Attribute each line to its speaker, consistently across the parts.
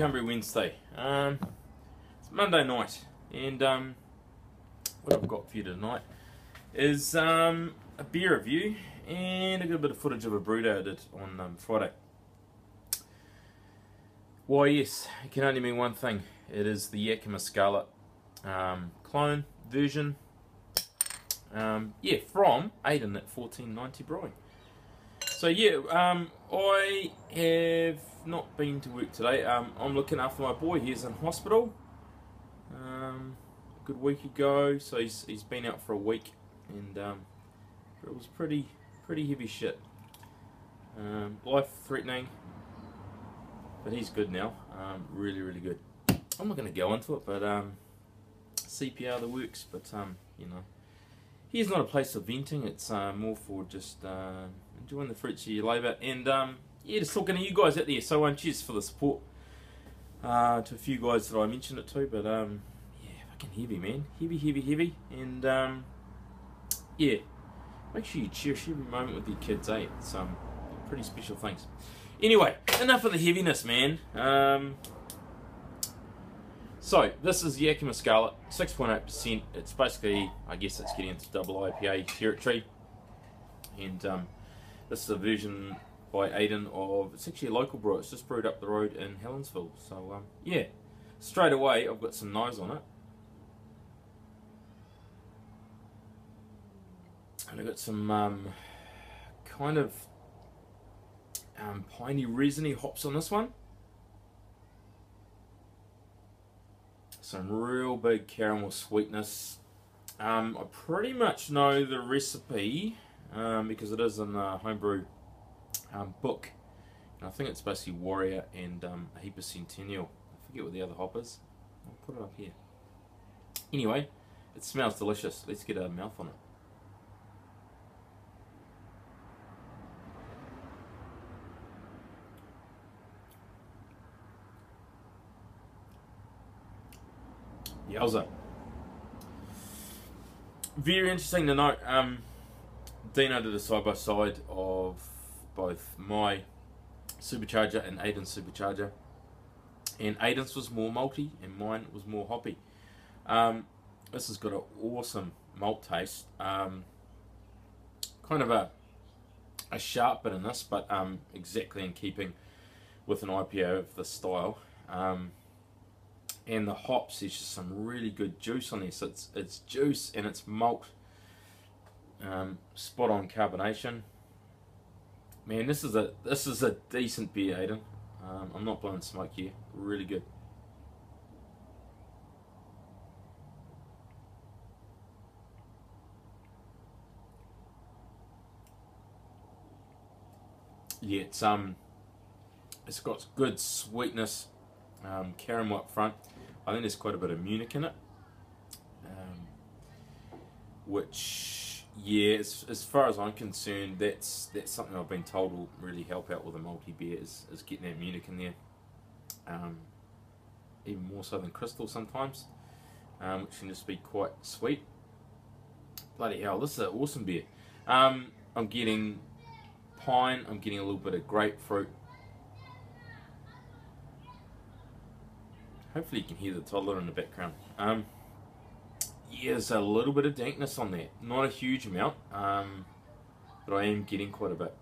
Speaker 1: Homebrew Wednesday. It's Monday night, and what I've got for you tonight is a beer review, and I got a bit of footage of a Brewday I did on Friday. Why, yes, it can only mean one thing. It is the Yakima Scarlet clone version. Yeah, from Aiden at 14Ninety Brewing. So yeah, I have not been to work today. I'm looking after my boy. He's in hospital. A good week ago, so he's been out for a week, and it was pretty heavy shit. Life threatening, but he's good now. Really good. I'm not going to go into it, but CPR the works. But you know, here's not a place for venting. It's more for just enjoying the fruits of your labour, and yeah, just talking to you guys out there. So cheers for the support to a few guys that I mentioned it to, but yeah, fucking heavy, man, heavy, and yeah, make sure you cherish every moment with your kids, eh? It's pretty special things. Anyway, enough of the heaviness, man. So this is Yakima Scarlet, 6.8%. It's basically, I guess it's getting into double IPA territory, and this is a version by Aiden of, it's actually a local brew. It's just brewed up the road in Helensville. So yeah, straight away I've got some nose on it, and I've got some kind of piney, resiny hops on this one. Some real big caramel sweetness. I pretty much know the recipe because it is in a homebrew book. And I think it's basically Warrior and a heap of Centennial. I forget what the other hop is. I'll put it up here. Anyway, it smells delicious. Let's get a mouth on it. Yowza. Very interesting to note, Dino did a side-by-side of both my supercharger and Aiden's supercharger, and Aiden's was more malty and mine was more hoppy. This has got an awesome malt taste, kind of a sharp bit in this, but exactly in keeping with an IPA of this style. And the hops, there's just some really good juice on this. It's juice and it's malt. Spot on carbonation. Man, this is a decent beer, Aiden. I'm not blowing smoke here. Really good. Yeah, it's got good sweetness, caramel up front. I think there's quite a bit of Munich in it, which, yeah, as far as I'm concerned, that's something I've been told will really help out with a multi beer is getting that Munich in there, even more so than Crystal sometimes, which can just be quite sweet. Bloody hell, this is an awesome beer. I'm getting pine, I'm getting a little bit of grapefruit. Hopefully you can hear the toddler in the background. Yeah, there's a little bit of dankness on there. Not a huge amount, but I am getting quite a bit.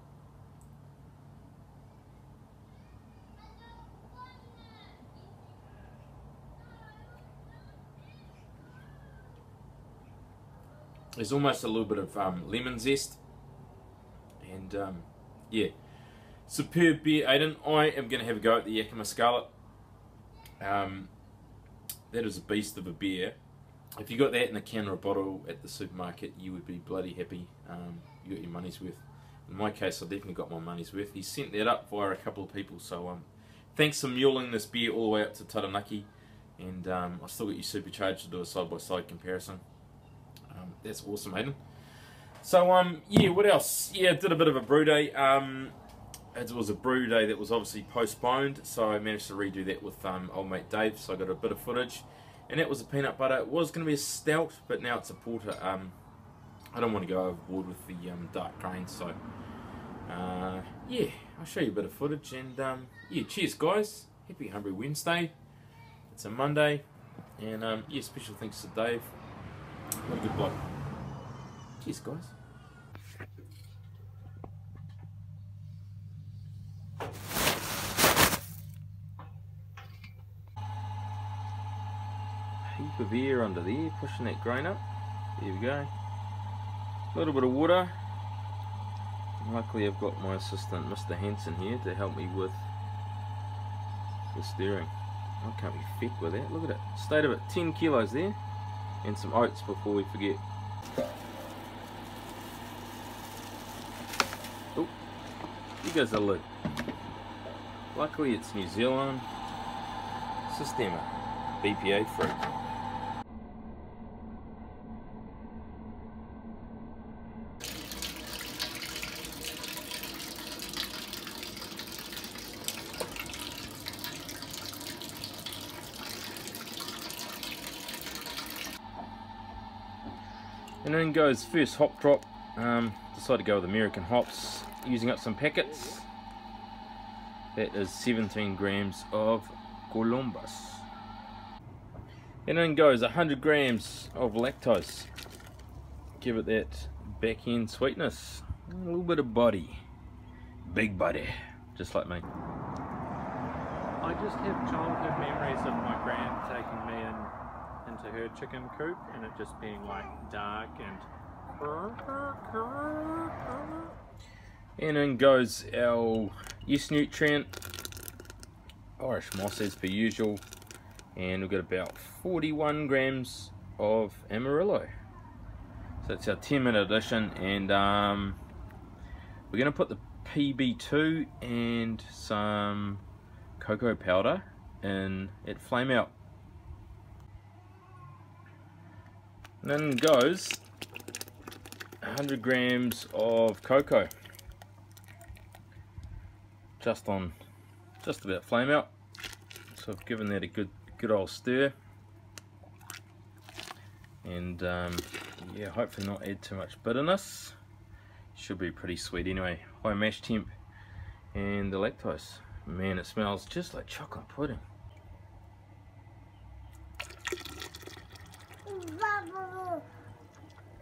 Speaker 1: There's almost a little bit of lemon zest. And yeah, superb beer, Aiden. I am going to have a go at the Yakima Scarlet. That is a beast of a beer. If you got that in a can or a bottle at the supermarket, you would be bloody happy. You got your money's worth. In my case, I definitely got my money's worth. He sent that up via a couple of people, so thanks for muling this beer all the way up to Taranaki. And I still got you supercharged to do a side-by-side comparison. That's awesome, Aiden. So yeah, what else? Yeah, did a bit of a brew day. It was a brew day that was obviously postponed, so I managed to redo that with old mate Dave, so I got a bit of footage, and that was a peanut butter. It was going to be a stout, but now it's a porter. I don't want to go overboard with the dark grain, so yeah, I'll show you a bit of footage, and yeah, cheers guys. happy Hungry Wednesday. It's a Monday, and yeah, special thanks to Dave. What a good bloke. Cheers, guys. Heap of air under there, pushing that grain up. There we go. A little bit of water. Luckily I've got my assistant Mr. Hanson here to help me with the stirring. I can't be feck with that. Look at it. Stayed of it. 10 kilos there. And some oats before we forget. Oh, here goes the lid. Luckily it's New Zealand. Systema. BPA free. And then goes first hop drop. Decided to go with American hops, using up some packets. That is 17 grams of Columbus. And then goes 100 grams of lactose. Give it that back end sweetness. A little bit of body. Big body. Just like me.
Speaker 2: I just have childhood memories of my gran taking me into her chicken coop and it just being like dark and
Speaker 1: then goes our yeast nutrient, Irish moss as per usual, and we've got about 41 grams of Amarillo. So that's our 10-minute addition, and we're going to put the PB2 and some cocoa powder in at flame out. And then goes 100 grams of cocoa, just about flame out. So I've given that a good old stir, and yeah, hopefully not add too much bitterness. Should be pretty sweet anyway. High mash temp, and the lactose. Man, it smells just like chocolate pudding.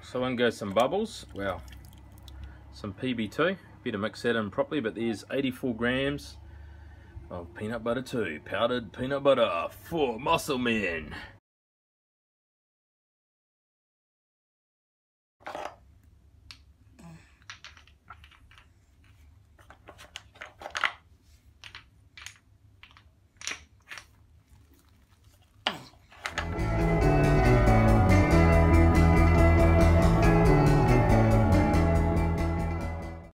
Speaker 1: So in goes some bubbles. Well, some PB2. Better mix that in properly, but there's 84 grams of peanut butter too. Powdered peanut butter for muscle men.